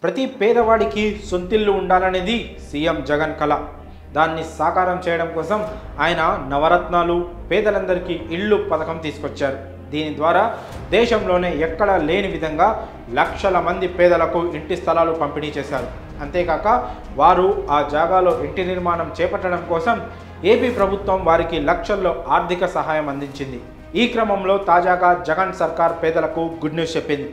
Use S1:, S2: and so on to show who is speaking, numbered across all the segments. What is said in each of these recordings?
S1: ప్రతి పేదవాడికి సొంతిల్లు ఉండాలనేది సీఎం జగన్ కల. దాన్ని సాకారం చేయడం కోసం ఆయన నవరత్నాలు పేదలందరికీ ఇళ్ళు పథకం తీసుకొచ్చారు. దీని ద్వారా దేశంలోనే ఎక్కడా లేని విధంగా లక్షల మంది పేదలకు ఇంటి స్థలాలు పంపిణీ చేశారు. అంతేకాక వారు ఆ జాగాలో ఇంటి నిర్మాణం చేపట్టడం కోసం ఏపీ ప్రభుత్వం వారికి లక్షల్లో ఆర్థిక సహాయం అందించింది. ఈ క్రమంలో తాజాగా జగన్ సర్కార్ పేదలకు గుడ్ న్యూస్ చెప్పింది.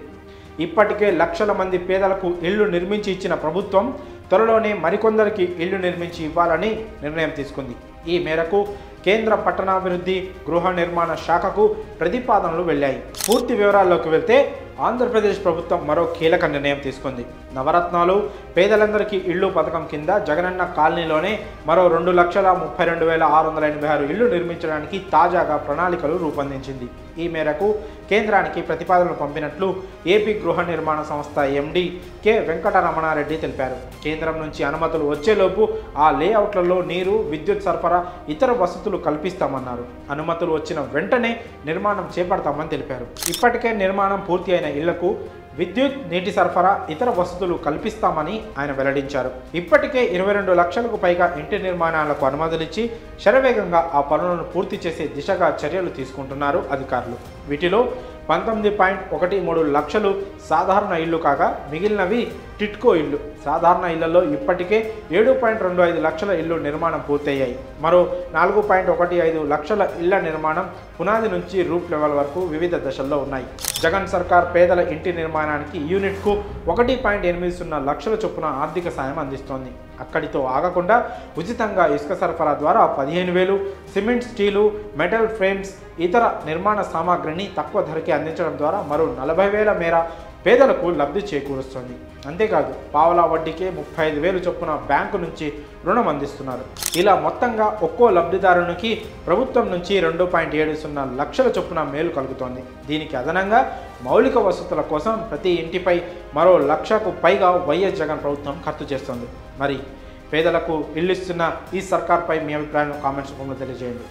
S1: ఇప్పటికే లక్షల మంది పేదలకు ఇళ్లు నిర్మించి ఇచ్చిన ప్రభుత్వం త్వరలోనే మరికొందరికి ఇళ్లు నిర్మించి ఇవ్వాలని నిర్ణయం తీసుకుంది. ఈ మేరకు కేంద్ర పట్టణాభివృద్ధి గృహ నిర్మాణ శాఖకు ప్రతిపాదనలు వెళ్ళాయి. పూర్తి వివరాల్లోకి వెళ్తే ఆంధ్రప్రదేశ్ ప్రభుత్వం మరో కీలక నిర్ణయం తీసుకుంది. నవరత్నాలు పేదలందరికీ ఇళ్ళు పథకం కింద జగనన్న కాలనీలోనే మరో 2,32,686 ఇళ్లు నిర్మించడానికి తాజాగా ప్రణాళికలు రూపొందించింది. ఈ మేరకు కేంద్రానికి ప్రతిపాదనలు పంపినట్లు ఏపీ గృహ నిర్మాణ సంస్థ ఎండీ కె వెంకటరమణారెడ్డి తెలిపారు. కేంద్రం నుంచి అనుమతులు వచ్చేలోపు ఆ లేఅవుట్లలో నీరు, విద్యుత్ సరఫరా, ఇతర వసతులు కల్పిస్తామన్నారు. అనుమతులు వచ్చిన వెంటనే నిర్మాణం చేపడతామని తెలిపారు. ఇప్పటికే నిర్మాణం పూర్తి అయిన ఇళ్లకు విద్యుత్, నీటి సరఫరా, ఇతర వసతులు కల్పిస్తామని ఆయన వెల్లడించారు. ఇప్పటికే 22 లక్షలకు పైగా ఇంటి నిర్మాణాలకు అనుమతులిచ్చి శరవేగంగా ఆ పనులను పూర్తి చేసే దిశగా చర్యలు తీసుకుంటున్నారు అధికారులు. వీటిలో 19.13 లక్షలు సాధారణ ఇళ్లు కాగా మిగిలినవి టిట్కో ఇళ్లు. సాధారణ ఇళ్లలో ఇప్పటికే 7.25 లక్షల ఇళ్లు నిర్మాణం పూర్తయ్యాయి. మరో 4.15 లక్షల ఇళ్ల నిర్మాణం పునాది నుంచి రూఫ్ లెవెల్ వరకు వివిధ దశల్లో ఉన్నాయి. జగన్ సర్కార్ పేదల ఇంటి నిర్మాణానికి యూనిట్కు 1.80 లక్షల చొప్పున ఆర్థిక సాయం అందిస్తోంది. అక్కడితో ఆగకుండా ఉచితంగా ఇసుక సరఫరా ద్వారా 15,000, సిమెంట్, స్టీలు, మెటల్ ఫ్రేమ్స్, ఇతర నిర్మాణ సామాగ్రిని తక్కువ ధరకే అందించడం ద్వారా మరో 40,000 మేర పేదలకు లబ్ధి చేకూరుస్తుంది. అంతేకాదు పావలా వడ్డీకే 35,000 చొప్పున బ్యాంకు నుంచి రుణం అందిస్తున్నారు. ఇలా మొత్తంగా ఒక్కో లబ్ధిదారునికి ప్రభుత్వం నుంచి 2.70 లక్షల చొప్పున మేలు కలుగుతోంది. దీనికి అదనంగా మౌలిక వసతుల కోసం ప్రతి ఇంటిపై మరో 1 లక్షకు పైగా వైఎస్ జగన్ ప్రభుత్వం ఖర్చు చేస్తోంది. మరి పేదలకు ఇల్లు ఇస్తున్న ఈ సర్కార్పై మీ అభిప్రాయాలను కామెంట్స్ రూపంలో తెలియజేయండి.